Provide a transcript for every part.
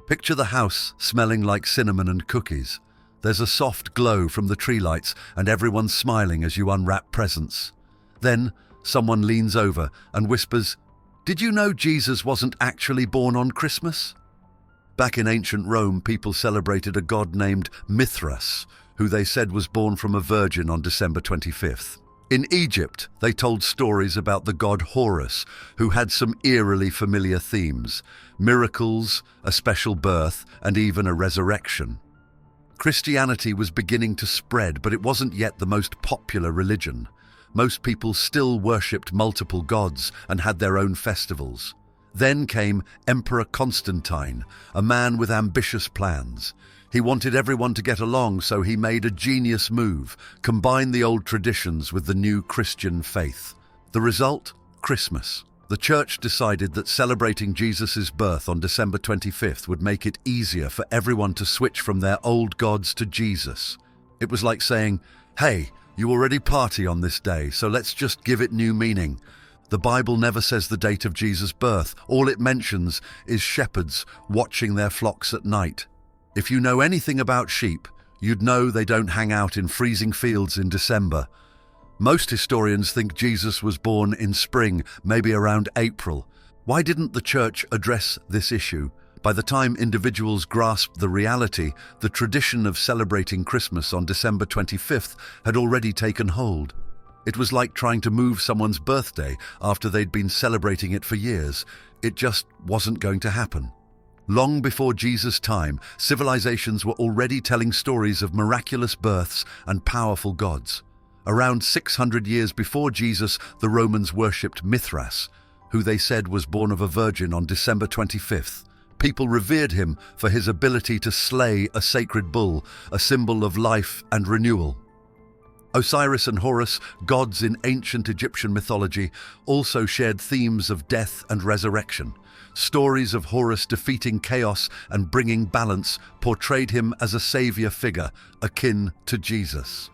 Picture the house smelling like cinnamon and cookies. There's a soft glow from the tree lights and everyone's smiling as you unwrap presents. Then someone leans over and whispers, "Did you know Jesus wasn't actually born on Christmas?" Back in ancient Rome, people celebrated a god named Mithras, who they said was born from a virgin on December 25th. In Egypt, they told stories about the god Horus, who had some eerily familiar themes: miracles, a special birth, and even a resurrection. Christianity was beginning to spread, but it wasn't yet the most popular religion. Most people still worshipped multiple gods and had their own festivals. Then came Emperor Constantine, a man with ambitious plans. He wanted everyone to get along, so he made a genius move, combine the old traditions with the new Christian faith. The result? Christmas. The church decided that celebrating Jesus' birth on December 25th would make it easier for everyone to switch from their old gods to Jesus. It was like saying, "Hey, you already party on this day, so let's just give it new meaning." The Bible never says the date of Jesus' birth. All it mentions is shepherds watching their flocks at night. If you know anything about sheep, you'd know they don't hang out in freezing fields in December. Most historians think Jesus was born in spring, maybe around April. Why didn't the church address this issue? By the time individuals grasped the reality, the tradition of celebrating Christmas on December 25th had already taken hold. It was like trying to move someone's birthday after they'd been celebrating it for years. It just wasn't going to happen. Long before Jesus' time, civilizations were already telling stories of miraculous births and powerful gods. Around 600 years before Jesus, the Romans worshipped Mithras, who they said was born of a virgin on December 25th. People revered him for his ability to slay a sacred bull, a symbol of life and renewal. Osiris and Horus, gods in ancient Egyptian mythology, also shared themes of death and resurrection. Stories of Horus defeating chaos and bringing balance portrayed him as a savior figure, akin to Jesus.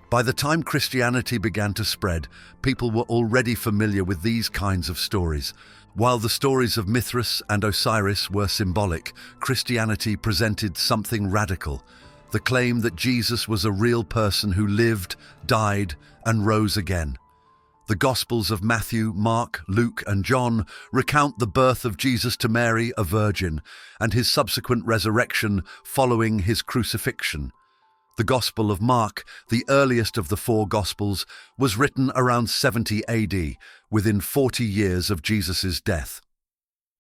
By the time Christianity began to spread, people were already familiar with these kinds of stories. While the stories of Mithras and Osiris were symbolic, Christianity presented something radical: the claim that Jesus was a real person who lived, died, and rose again. The Gospels of Matthew, Mark, Luke, and John recount the birth of Jesus to Mary, a virgin, and his subsequent resurrection following his crucifixion. The Gospel of Mark, the earliest of the four Gospels, was written around 70 AD, within 40 years of Jesus' death.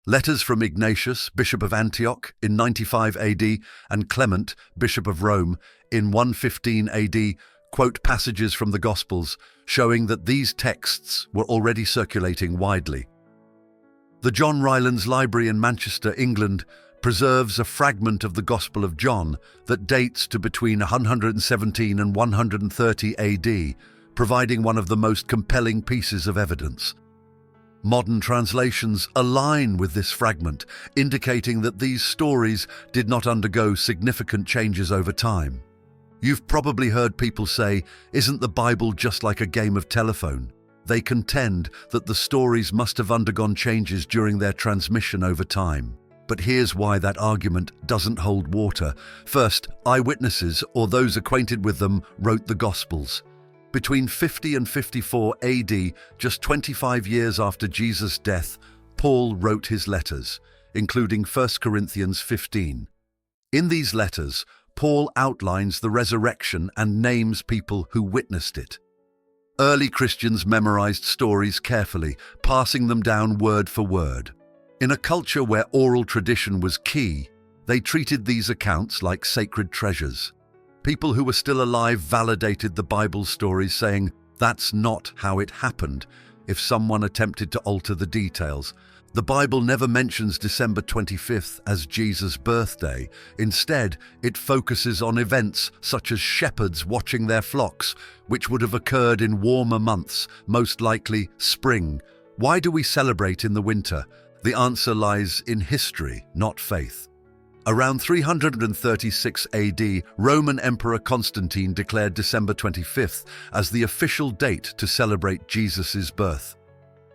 Letters from Ignatius, Bishop of Antioch, in 95 AD, and Clement, Bishop of Rome, in 115 AD, quote passages from the Gospels, showing that these texts were already circulating widely. The John Rylands Library in Manchester, England, preserves a fragment of the Gospel of John that dates to between 117 and 130 AD, providing one of the most compelling pieces of evidence. Modern translations align with this fragment, indicating that these stories did not undergo significant changes over time. You've probably heard people say, "Isn't the Bible just like a game of telephone?" They contend that the stories must have undergone changes during their transmission over time. But here's why that argument doesn't hold water. First, eyewitnesses, or those acquainted with them, wrote the Gospels. Between 50 and 54 AD, just 25 years after Jesus' death, Paul wrote his letters, including 1 Corinthians 15. In these letters, Paul outlines the resurrection and names people who witnessed it. Early Christians memorized stories carefully, passing them down word for word. In a culture where oral tradition was key, they treated these accounts like sacred treasures. People who were still alive validated the Bible's stories, saying, "That's not how it happened," if someone attempted to alter the details. The Bible never mentions December 25th as Jesus' birthday. Instead, it focuses on events such as shepherds watching their flocks, which would have occurred in warmer months, most likely spring. Why do we celebrate in the winter? The answer lies in history, not faith. Around 336 AD, Roman Emperor Constantine declared December 25th as the official date to celebrate Jesus' birth.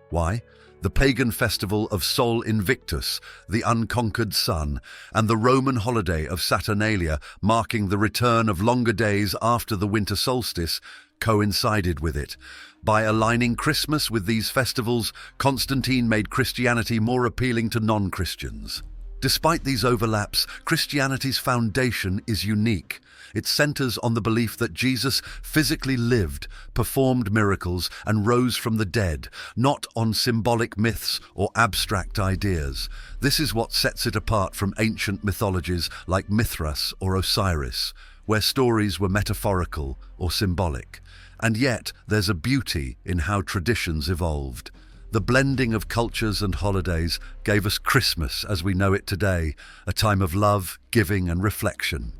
Why? the pagan festival of Sol Invictus, the unconquered sun, and the Roman holiday of Saturnalia, marking the return of longer days after the winter solstice, coincided with it. By aligning Christmas with these festivals, Constantine made Christianity more appealing to non-Christians. Despite these overlaps, Christianity's foundation is unique. It centers on the belief that Jesus physically lived, performed miracles, and rose from the dead, not on symbolic myths or abstract ideas. This is what sets it apart from ancient mythologies like Mithras or Osiris, where stories were metaphorical or symbolic. And yet, there's a beauty in how traditions evolved. The blending of cultures and holidays gave us Christmas as we know it today, a time of love, giving, and reflection.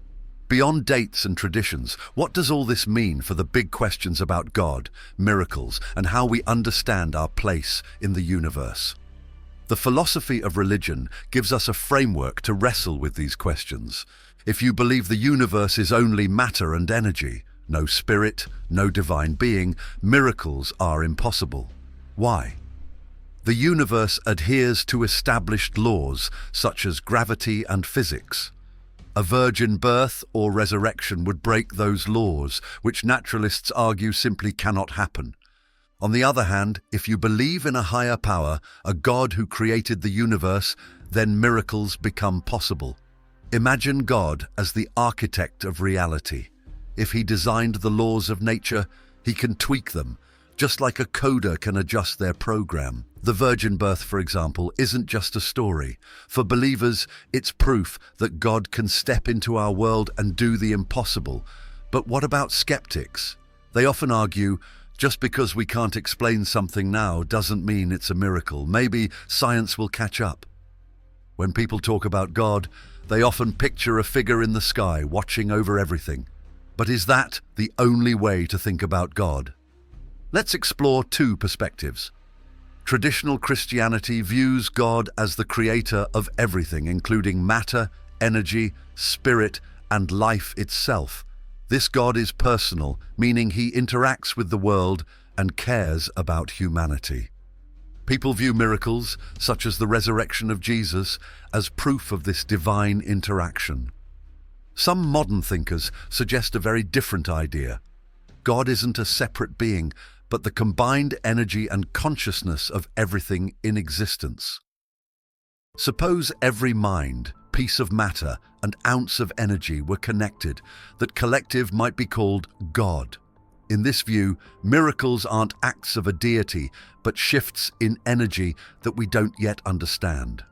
Beyond dates and traditions, what does all this mean for the big questions about God, miracles, and how we understand our place in the universe? The philosophy of religion gives us a framework to wrestle with these questions. If you believe the universe is only matter and energy, no spirit, no divine being, miracles are impossible. Why? The universe adheres to established laws, such as gravity and physics. A virgin birth or resurrection would break those laws, which naturalists argue simply cannot happen. On the other hand, if you believe in a higher power, a God who created the universe, then miracles become possible. Imagine God as the architect of reality. If he designed the laws of nature, he can tweak them, just like a coder can adjust their program. The virgin birth, for example, isn't just a story. For believers, it's proof that God can step into our world and do the impossible. But what about skeptics? They often argue, just because we can't explain something now doesn't mean it's a miracle. Maybe science will catch up. When people talk about God, they often picture a figure in the sky watching over everything. But is that the only way to think about God? Let's explore two perspectives. Traditional Christianity views God as the creator of everything, including matter, energy, spirit, and life itself. This God is personal, meaning he interacts with the world and cares about humanity. People view miracles, such as the resurrection of Jesus, as proof of this divine interaction. Some modern thinkers suggest a very different idea. God isn't a separate being, but the combined energy and consciousness of everything in existence. Suppose every mind, piece of matter, and ounce of energy were connected. That collective might be called God. In this view, miracles aren't acts of a deity, but shifts in energy that we don't yet understand.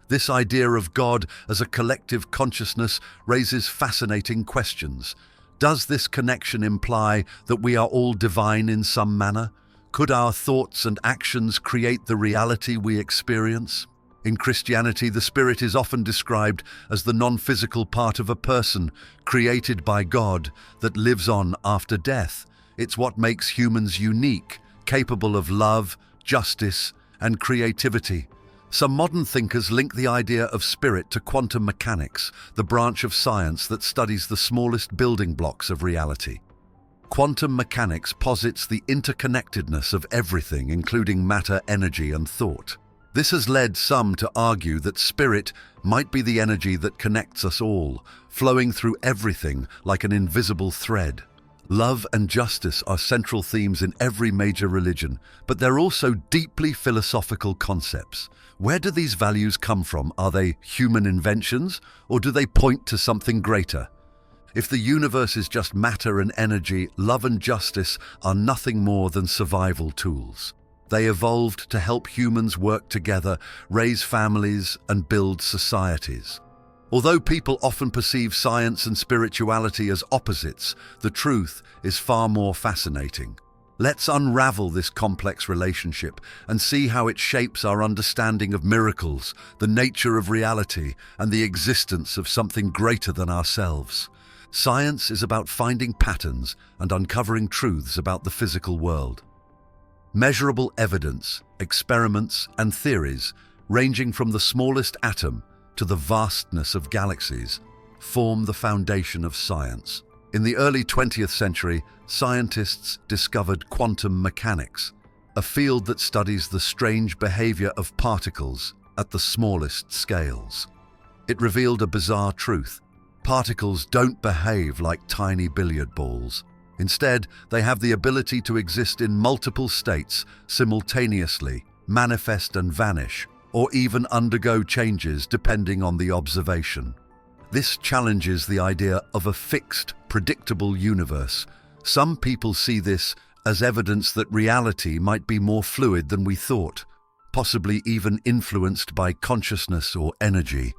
This idea of God as a collective consciousness raises fascinating questions. Does this connection imply that we are all divine in some manner? Could our thoughts and actions create the reality we experience? In Christianity, the spirit is often described as the non-physical part of a person, created by God, that lives on after death. It's what makes humans unique, capable of love, justice, and creativity. Some modern thinkers link the idea of spirit to quantum mechanics, the branch of science that studies the smallest building blocks of reality. Quantum mechanics posits the interconnectedness of everything, including matter, energy, and thought. This has led some to argue that spirit might be the energy that connects us all, flowing through everything like an invisible thread. Love and justice are central themes in every major religion, but they're also deeply philosophical concepts. Where do these values come from? Are they human inventions, or do they point to something greater? If the universe is just matter and energy, love and justice are nothing more than survival tools. They evolved to help humans work together, raise families, and build societies. Although people often perceive science and spirituality as opposites, the truth is far more fascinating. Let's unravel this complex relationship and see how it shapes our understanding of miracles, the nature of reality, and the existence of something greater than ourselves. Science is about finding patterns and uncovering truths about the physical world. Measurable evidence, experiments, and theories, ranging from the smallest atom to the vastness of galaxies, form the foundation of science. In the early 20th century, scientists discovered quantum mechanics. a field that studies the strange behavior of particles at the smallest scales. It revealed a bizarre truth. Particles don't behave like tiny billiard balls. Instead, they have the ability to exist in multiple states simultaneously, manifest and vanish, or even undergo changes depending on the observation. This challenges the idea of a fixed, predictable universe. Some people see this as evidence that reality might be more fluid than we thought, possibly even influenced by consciousness or energy.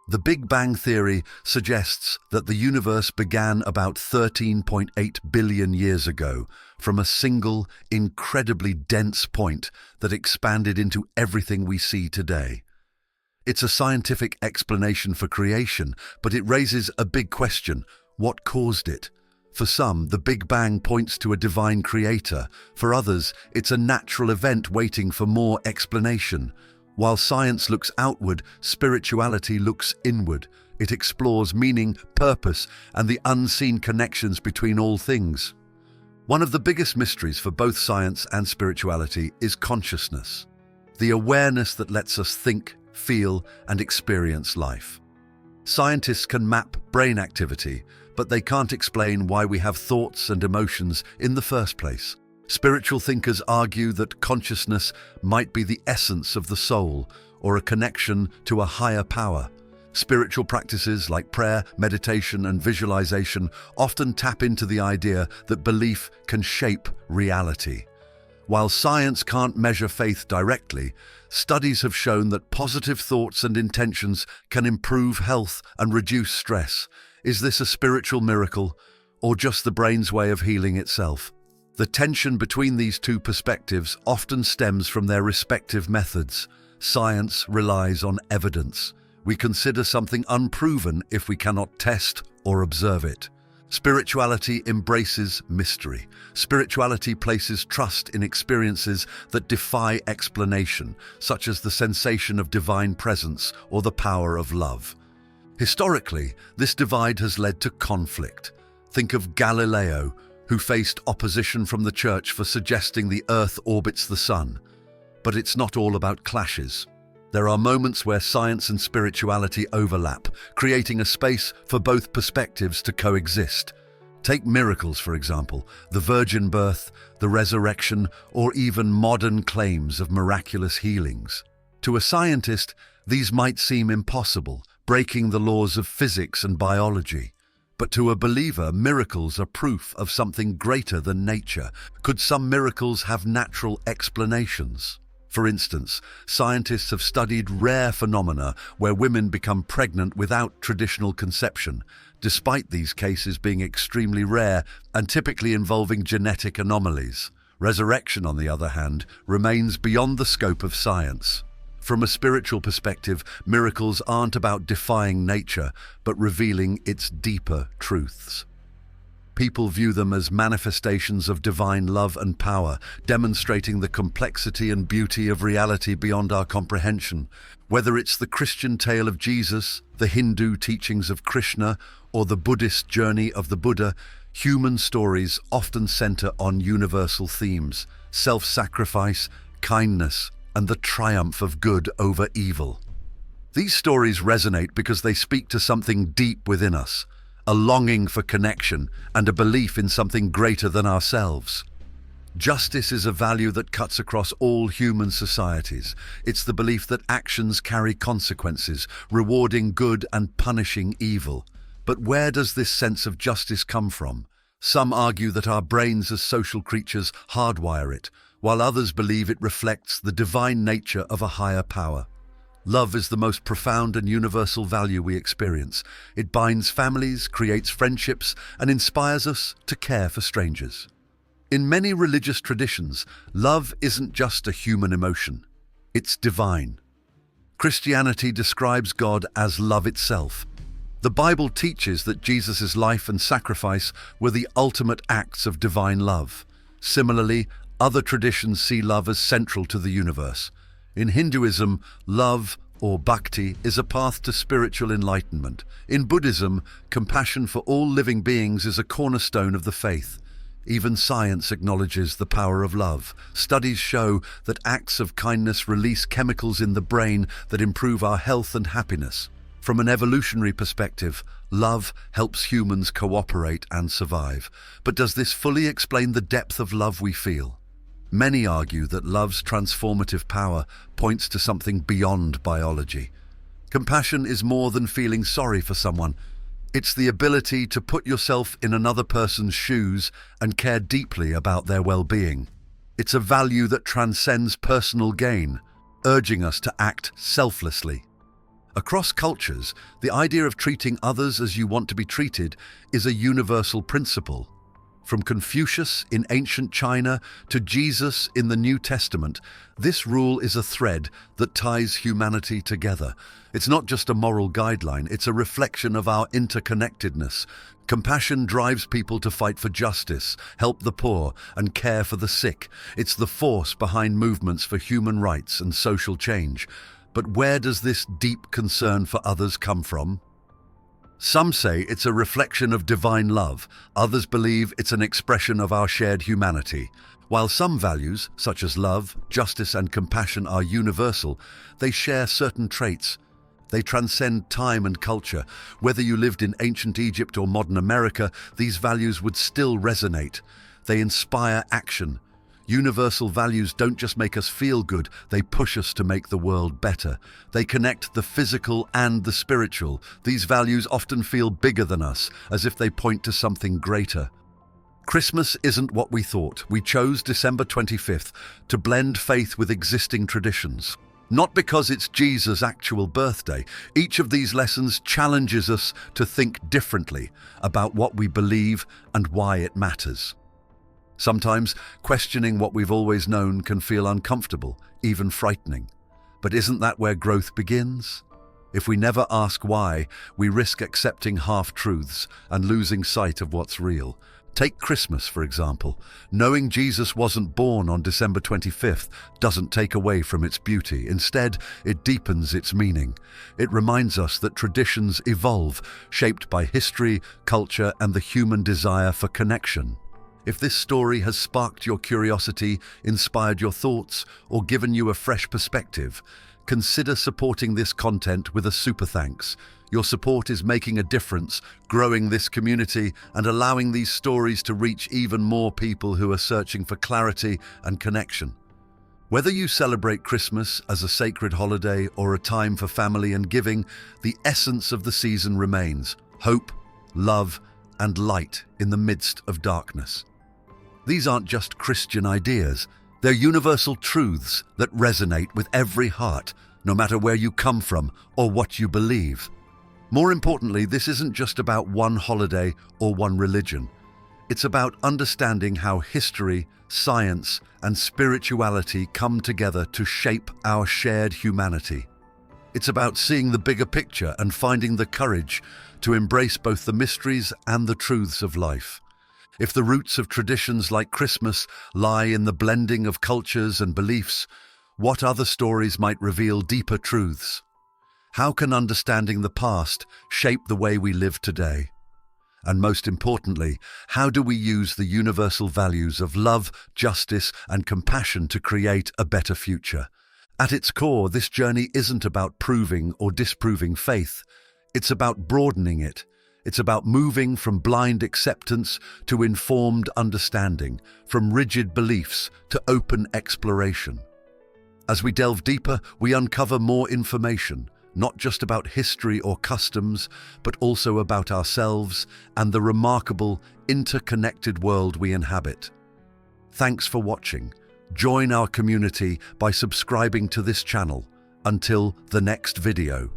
The Big Bang Theory suggests that the universe began about 13.8 billion years ago from a single, incredibly dense point that expanded into everything we see today. It's a scientific explanation for creation, but it raises a big question: what caused it? For some, the Big Bang points to a divine creator. For others, it's a natural event waiting for more explanation. While science looks outward, spirituality looks inward. It explores meaning, purpose, and the unseen connections between all things. One of the biggest mysteries for both science and spirituality is consciousness, the awareness that lets us think, feel, and experience life. Scientists can map brain activity, but they can't explain why we have thoughts and emotions in the first place. Spiritual thinkers argue that consciousness might be the essence of the soul, or a connection to a higher power. Spiritual practices like prayer, meditation, and visualization often tap into the idea that belief can shape reality. While science can't measure faith directly, studies have shown that positive thoughts and intentions can improve health and reduce stress. Is this a spiritual miracle, or just the brain's way of healing itself? The tension between these two perspectives often stems from their respective methods. Science relies on evidence. We consider something unproven if we cannot test or observe it. Spirituality embraces mystery. Spirituality places trust in experiences that defy explanation, such as the sensation of divine presence or the power of love. Historically, this divide has led to conflict. Think of Galileo, who faced opposition from the church for suggesting the Earth orbits the sun. But it's not all about clashes. There are moments where science and spirituality overlap, creating a space for both perspectives to coexist. Take miracles, for example, the virgin birth, the resurrection, or even modern claims of miraculous healings. To a scientist, these might seem impossible, breaking the laws of physics and biology. But to a believer, miracles are proof of something greater than nature. Could some miracles have natural explanations? For instance, scientists have studied rare phenomena where women become pregnant without traditional conception, despite these cases being extremely rare and typically involving genetic anomalies. Resurrection, on the other hand, remains beyond the scope of science. From a spiritual perspective, miracles aren't about defying nature, but revealing its deeper truths. People view them as manifestations of divine love and power, demonstrating the complexity and beauty of reality beyond our comprehension. Whether it's the Christian tale of Jesus, the Hindu teachings of Krishna, or the Buddhist journey of the Buddha, human stories often center on universal themes: self-sacrifice, kindness, and the triumph of good over evil. These stories resonate because they speak to something deep within us, a longing for connection and a belief in something greater than ourselves. Justice is a value that cuts across all human societies. It's the belief that actions carry consequences, rewarding good and punishing evil. But where does this sense of justice come from? Some argue that our brains as social creatures hardwire it, while others believe it reflects the divine nature of a higher power. Love is the most profound and universal value we experience. It binds families, creates friendships, and inspires us to care for strangers. In many religious traditions, love isn't just a human emotion. It's divine. Christianity describes God as love itself. The Bible teaches that Jesus' life and sacrifice were the ultimate acts of divine love. Similarly, other traditions see love as central to the universe. In Hinduism, love, or bhakti, is a path to spiritual enlightenment. In Buddhism, compassion for all living beings is a cornerstone of the faith. Even science acknowledges the power of love. Studies show that acts of kindness release chemicals in the brain that improve our health and happiness. From an evolutionary perspective, love helps humans cooperate and survive. But does this fully explain the depth of love we feel? Many argue that love's transformative power points to something beyond biology. Compassion is more than feeling sorry for someone. It's the ability to put yourself in another person's shoes and care deeply about their well-being. It's a value that transcends personal gain, urging us to act selflessly. Across cultures, the idea of treating others as you want to be treated is a universal principle. From Confucius in ancient China to Jesus in the New Testament, this rule is a thread that ties humanity together. It's not just a moral guideline, it's a reflection of our interconnectedness. Compassion drives people to fight for justice, help the poor, and care for the sick. It's the force behind movements for human rights and social change. But where does this deep concern for others come from? Some say it's a reflection of divine love. Others believe it's an expression of our shared humanity. While some values, such as love, justice, and compassion, are universal, they share certain traits. They transcend time and culture. Whether you lived in ancient Egypt or modern America, these values would still resonate. They inspire action. Universal values don't just make us feel good, they push us to make the world better. They connect the physical and the spiritual. These values often feel bigger than us, as if they point to something greater. Christmas isn't what we thought. We chose December 25th to blend faith with existing traditions. Not because it's Jesus' actual birthday. Each of these lessons challenges us to think differently about what we believe and why it matters. Sometimes questioning what we've always known can feel uncomfortable, even frightening. But isn't that where growth begins? If we never ask why, we risk accepting half-truths and losing sight of what's real. Take Christmas, for example. Knowing Jesus wasn't born on December 25th doesn't take away from its beauty. Instead, it deepens its meaning. It reminds us that traditions evolve, shaped by history, culture, and the human desire for connection. If this story has sparked your curiosity, inspired your thoughts, or given you a fresh perspective, consider supporting this content with a super thanks. Your support is making a difference, growing this community, and allowing these stories to reach even more people who are searching for clarity and connection. Whether you celebrate Christmas as a sacred holiday or a time for family and giving, the essence of the season remains: hope, love, and light in the midst of darkness. These aren't just Christian ideas, they're universal truths that resonate with every heart, no matter where you come from or what you believe. More importantly, this isn't just about one holiday or one religion. It's about understanding how history, science, and spirituality come together to shape our shared humanity. It's about seeing the bigger picture and finding the courage to embrace both the mysteries and the truths of life. If the roots of traditions like Christmas lie in the blending of cultures and beliefs, what other stories might reveal deeper truths? How can understanding the past shape the way we live today? And most importantly, how do we use the universal values of love, justice, and compassion to create a better future? At its core, this journey isn't about proving or disproving faith. It's about broadening it. It's about moving from blind acceptance to informed understanding, from rigid beliefs to open exploration. As we delve deeper, we uncover more information, not just about history or customs, but also about ourselves and the remarkable, interconnected world we inhabit. Thanks for watching. Join our community by subscribing to this channel. Until the next video.